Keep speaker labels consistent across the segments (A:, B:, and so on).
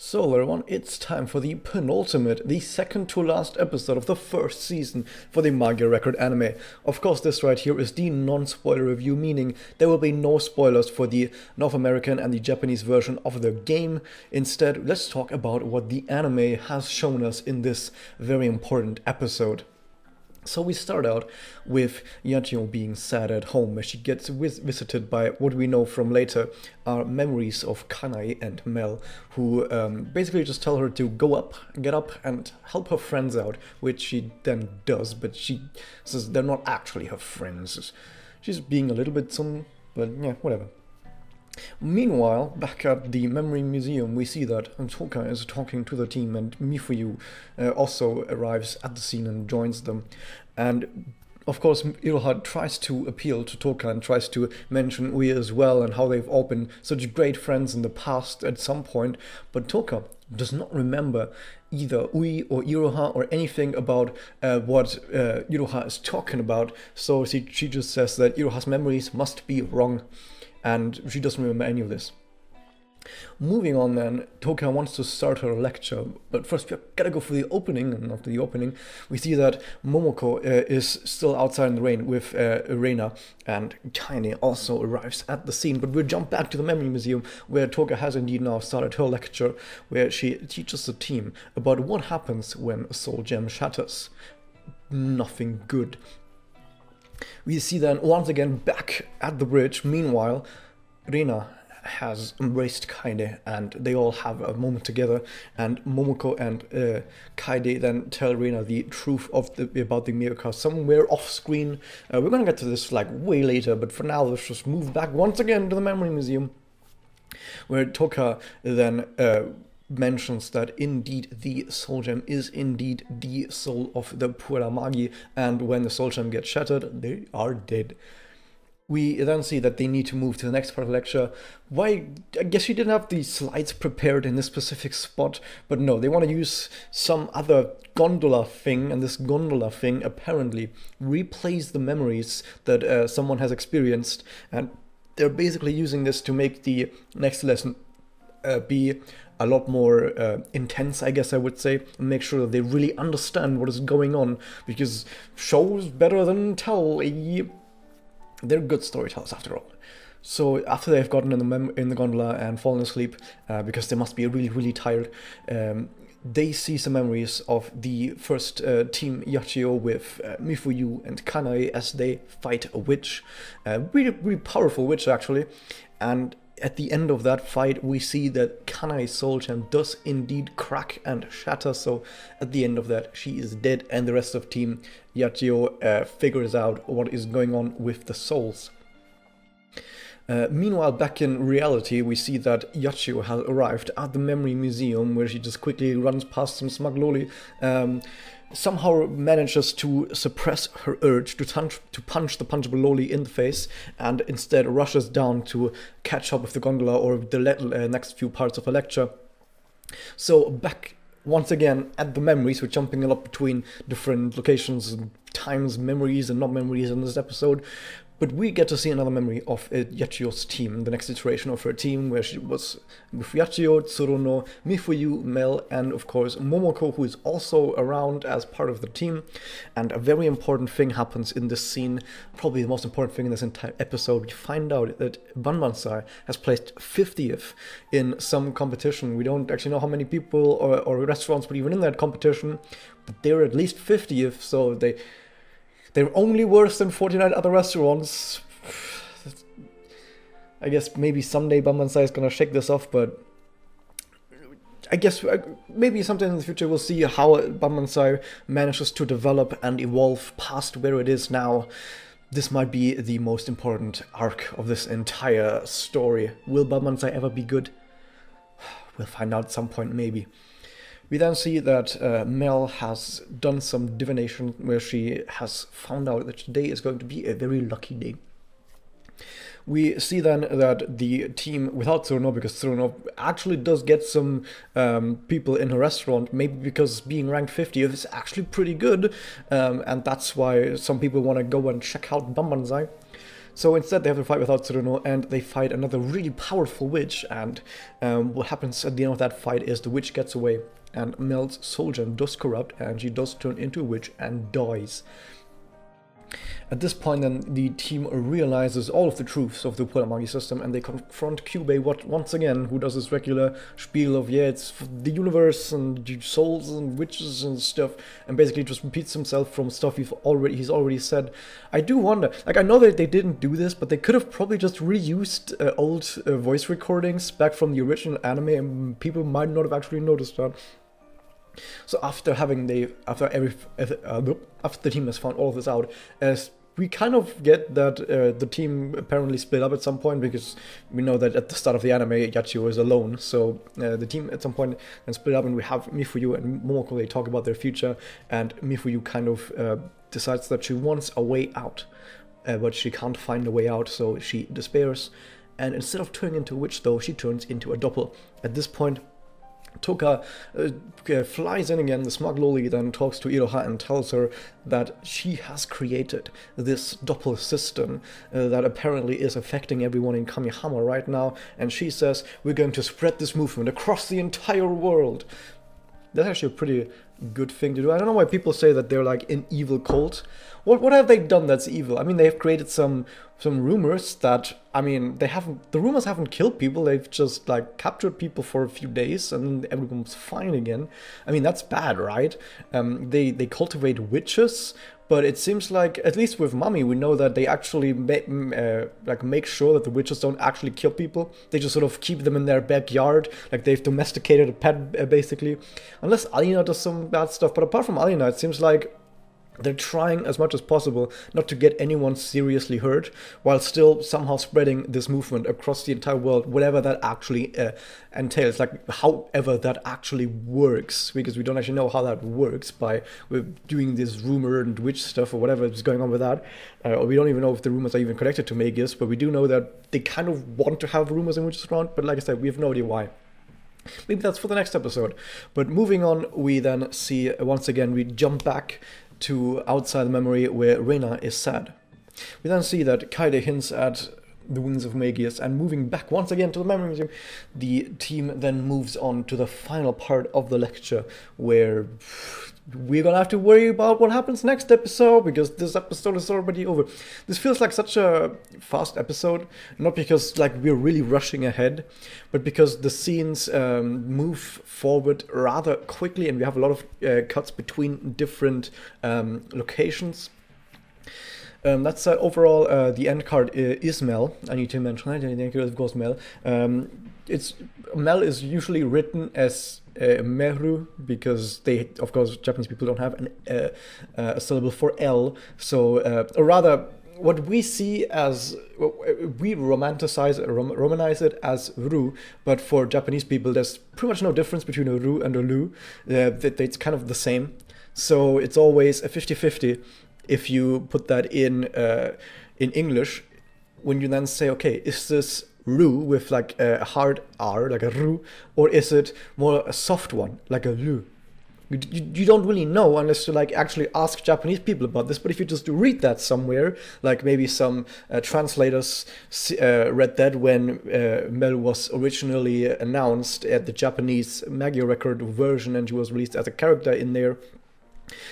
A: So everyone, it's time for the penultimate, the second to last episode of the first season for the Magia record anime. Of course, this right here is the non-spoiler review, meaning there will be no spoilers for the North American and the Japanese version of the game. Instead, let's talk about what the anime has shown us in this very important episode. So we start out with Yachiyo being sad at home as she gets visited by what we know from later are memories of Kanai and Mel, who basically just tell her to get up and help her friends out, which she then does, but she says they're not actually her friends. She's being a little bit but yeah, whatever. Meanwhile, back at the Memory Museum, we see that Toka is talking to the team, and Mifuyu also arrives at the scene and joins them. And of course, Iroha tries to appeal to Toka and tries to mention Ui as well and how they've all been such great friends in the past at some point, but Toka does not remember either Ui or Iroha or anything about what Iroha is talking about, so she just says that Iroha's memories must be wrong. And she doesn't remember any of this. Moving on then, Toka wants to start her lecture, but first we gotta go for the opening, and after the opening we see that Momoko is still outside in the rain with Reina, and Kaine also arrives at the scene, but we'll jump back to the Memory Museum where Toka has indeed now started her lecture, where she teaches the team about what happens when a soul gem shatters. Nothing good. We see then once again back at the bridge. Meanwhile, Rina has embraced Kaide and they all have a moment together, and Momoko and Kaide then tell Rina the truth about the Mirka somewhere off screen. We're gonna get to this like way later, but for now let's just move back once again to the Memory Museum, where Toka then mentions that indeed the soul gem is indeed the soul of the Pura Magi, and when the soul gem gets shattered, they are dead. We then see that they need to move to the next part of the lecture. Why? I guess she didn't have the slides prepared in this specific spot, but no, they want to use some other gondola thing, and this gondola thing apparently replays the memories that someone has experienced, and they're basically using this to make the next lesson be a lot more intense, I guess I would say, and make sure that they really understand what is going on, because show's better than tell. They're good storytellers after all. So after they've gotten in the gondola and fallen asleep, because they must be really, really tired, they see some memories of the first team Yachiyo with Mifuyu and Kanai as they fight a witch, really, really powerful witch actually, and at the end of that fight, we see that Kanai's soul gem does indeed crack and shatter, so at the end of that, she is dead, and the rest of Team Yachiyo figures out what is going on with the souls. Meanwhile, back in reality, we see that Yachiyo has arrived at the Memory Museum, where she just quickly runs past some smug loli, somehow manages to suppress her urge to punch the punchable loli in the face, and instead rushes down to catch up with the gondola or the next few parts of the lecture. So back once again at the memories, we're jumping a lot between different locations, times, memories and not memories in this episode. But we get to see another memory of Yachiyo's team, the next iteration of her team, where she was with Yachiyo, Tsuruno, Mifuyu, Mel, and of course Momoko, who is also around as part of the team. And a very important thing happens in this scene, probably the most important thing in this entire episode. We find out that Banbansai has placed 50th in some competition. We don't actually know how many people or restaurants were even in that competition, but they're at least 50th, so they're only worse than 49 other restaurants. I guess maybe someday Banbansai is gonna shake this off, but I guess maybe sometime in the future we'll see how Banbansai manages to develop and evolve past where it is now. This might be the most important arc of this entire story. Will Banbansai ever be good? We'll find out at some point, maybe. We then see that Mel has done some divination where she has found out that today is going to be a very lucky day. We see then that the team without Tsuruno, because Tsuruno actually does get some people in her restaurant, maybe because being ranked 50th is actually pretty good, and that's why some people want to go and check out Banbansai. So instead they have to fight without Tsuruno, and they fight another really powerful witch, and what happens at the end of that fight is the witch gets away, and Mel's soul gem does corrupt, and she does turn into a witch and dies. At this point then the team realizes all of the truths of the Magia system, and they confront Kyubey once again, who does his regular spiel of it's the universe and souls and witches and stuff, and basically just repeats himself from stuff he's already said. I do wonder, like, I know that they didn't do this, but they could have probably just reused old voice recordings back from the original anime, and people might not have actually noticed that. So after the team has found all of this out, we kind of get that the team apparently split up at some point, because we know that at the start of the anime Yachiyo is alone. So the team at some point then split up, and we have Mifuyu and Momoko. They talk about their future, and Mifuyu kind of decides that she wants a way out, but she can't find a way out, so she despairs. And instead of turning into a witch, though, she turns into a doppel. At this point, Toka flies in again. The smug loli then talks to Iroha and tells her that she has created this doppel system that apparently is affecting everyone in Kamihama right now, and she says, we're going to spread this movement across the entire world. That's actually a pretty good thing to do. I don't know why people say that they're like an evil cult. What have they done that's evil? I mean, they've created some rumors that, I mean, the rumors haven't killed people. They've just like captured people for a few days and everyone's fine again. I mean, that's bad, right? They cultivate witches, but it seems like, at least with Mami, we know that they actually make sure that the witches don't actually kill people. They just sort of keep them in their backyard, like they've domesticated a pet, basically. Unless Alina does some bad stuff, but apart from Alina, it seems like they're trying as much as possible not to get anyone seriously hurt, while still somehow spreading this movement across the entire world, whatever that actually entails, like however that actually works, because we don't actually know how that works by doing this rumor and witch stuff or whatever is going on with that. Or we don't even know if the rumors are even connected to Magus, but we do know that they kind of want to have rumors and witches around, but like I said, we have no idea why. Maybe that's for the next episode. But moving on, we then see, once again, we jump back to outside the memory where Reina is sad. We then see that Kaede hints at the wounds of Magus, and moving back once again to the memory museum, the team then moves on to the final part of the lecture, where we're gonna have to worry about what happens next episode, because this episode is already over. This feels like such a fast episode, not because like we're really rushing ahead, but because the scenes move forward rather quickly, and we have a lot of cuts between different locations. That said, overall, the end card is Mel. I need to mention that. I think it was Mel. Mel is usually written as Meru, because they, of course, Japanese people don't have a syllable for L. So, or rather, what we see as, we romanize it as Ru, but for Japanese people, there's pretty much no difference between a Ru and a Lu. It's kind of the same. So it's always a 50-50 if you put that in English, when you then say, okay, is this Ru with like a hard R, like a Ru, or is it more a soft one, like a Lu? You don't really know unless you like actually ask Japanese people about this. But if you just read that somewhere, like maybe some translators read that when Mel was originally announced at the Japanese Magia record version, and she was released as a character in there,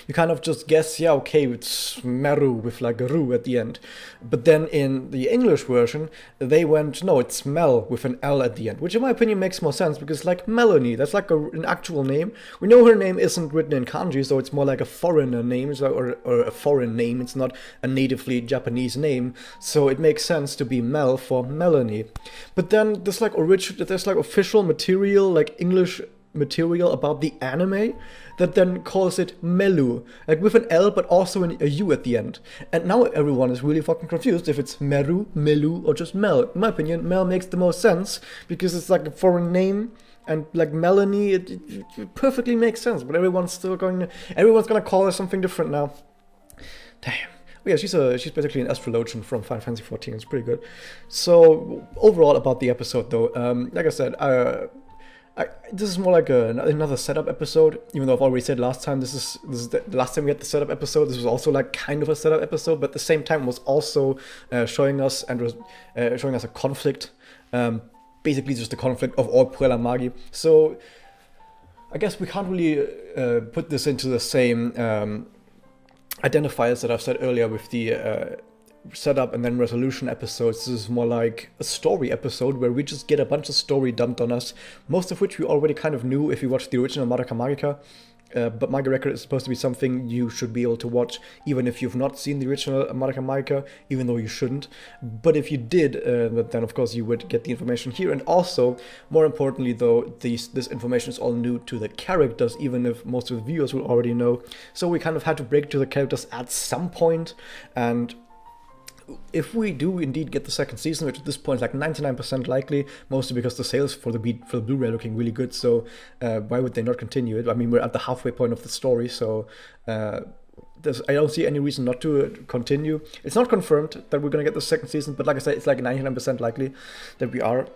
A: you kind of just guess, yeah, okay, it's Meru with like a Ru at the end. But then in the English version, they went, no, it's Mel with an L at the end, which in my opinion makes more sense, because like Melanie, that's like an actual name. We know her name isn't written in kanji, so it's more like a foreigner name, or a foreign name. It's not a natively Japanese name, so it makes sense to be Mel for Melanie. But then there's like official material, like English material about the anime, that then calls it Melu, like with an L but also a U at the end. And now everyone is really fucking confused if it's Meru, Melu, or just Mel. In my opinion, Mel makes the most sense, because it's like a foreign name, and like Melanie, it perfectly makes sense, but everyone's gonna call her something different now. Damn. Yeah, she's basically an astrologian from Final Fantasy XIV. It's pretty good. So overall about the episode, though, like I said, This is more like another setup episode, even though I've already said last time, this is the last time we had the setup episode. This was also like kind of a setup episode, but at the same time was also showing us a conflict, basically just the conflict of all Puella Magi. So I guess we can't really put this into the same identifiers that I've said earlier with the setup and then resolution episodes. This is more like a story episode where we just get a bunch of story dumped on us, most of which we already kind of knew if you watched the original Madoka Magica. But Magia Record is supposed to be something you should be able to watch even if you've not seen the original Madoka Magica, even though you shouldn't. But if you did, then of course you would get the information here. And also, more importantly though, this information is all new to the characters, even if most of the viewers will already know. So we kind of had to break to the characters at some point, and if we do indeed get the second season, which at this point is like 99% likely, mostly because the sales for the Blu-ray are looking really good, so why would they not continue it? I mean, we're at the halfway point of the story, so I don't see any reason not to continue. It's not confirmed that we're going to get the second season, but like I said, it's like 99% likely that we are.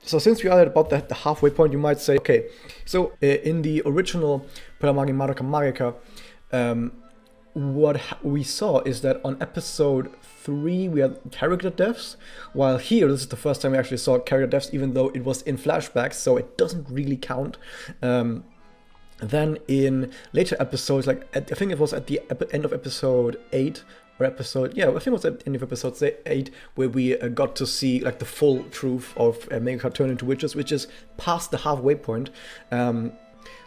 A: So since we are at about the halfway point, you might say, okay, so in the original Puella Magi Madoka Magica, what we saw is that on episode 3 we had character deaths, while here this is the first time we actually saw character deaths, even though it was in flashbacks, so it doesn't really count. Then in later episodes, like I think it was at the end of episode 8 or episode, I think it was at the end of episode 8 where we got to see like the full truth of making her turn into witches, which is past the halfway point.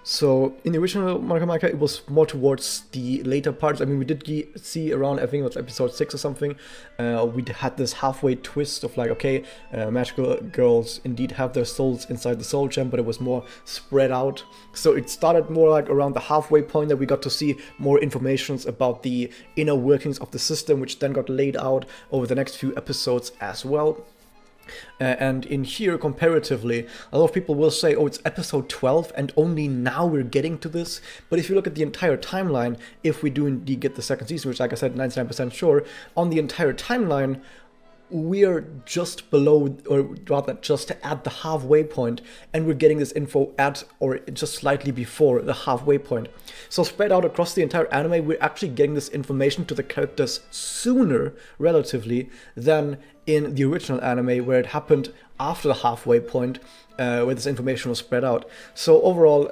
A: So in the original Madoka Magica, it was more towards the later parts. I mean, we did see around, I think it was episode 6 or something, we had this halfway twist of like, okay, magical girls indeed have their souls inside the soul gem, but it was more spread out. So it started more like around the halfway point that we got to see more informations about the inner workings of the system, which then got laid out over the next few episodes as well. And in here, comparatively, a lot of people will say, oh, it's episode 12 and only now we're getting to this. But if you look at the entire timeline, if we do indeed get the second season, which like I said, 99% sure, on the entire timeline, we're just below, or rather just at the halfway point, and we're getting this info at or just slightly before the halfway point. So spread out across the entire anime, we're actually getting this information to the characters sooner, relatively, than in the original anime, where it happened after the halfway point, where this information was spread out. So overall,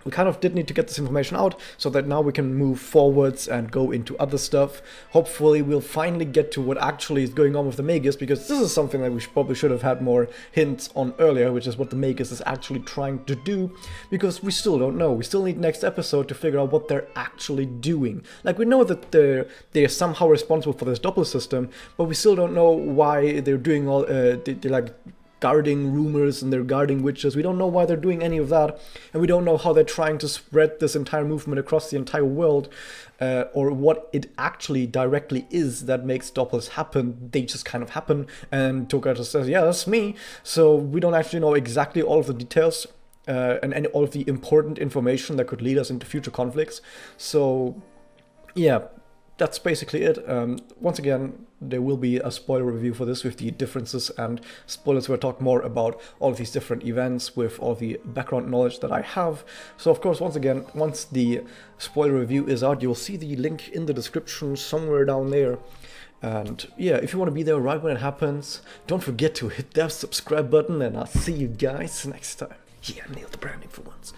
A: we kind of did need to get this information out so that now we can move forwards and go into other stuff. Hopefully we'll finally get to what actually is going on with the Magus, because this is something that we probably should have had more hints on earlier, which is what the Magus is actually trying to do, because we still don't know. We still need next episode to figure out what they're actually doing. Like, we know that they're somehow responsible for this doppel system, but we still don't know why they're doing all, they're like guarding rumors and they're guarding witches. We don't know why they're doing any of that, and we don't know how they're trying to spread this entire movement across the entire world, or what it actually directly is that makes doppels happen. They just kind of happen, and Toka just says, yeah, that's me. So we don't actually know exactly all of the details and all of the important information that could lead us into future conflicts. So yeah, that's basically it. Once again, there will be a spoiler review for this with the differences and spoilers where I talk more about all of these different events with all the background knowledge that I have. So of course, once again, once the spoiler review is out, you'll see the link in the description somewhere down there. And yeah, if you want to be there right when it happens, don't forget to hit that subscribe button, and I'll see you guys next time. Yeah, I nailed the branding for once.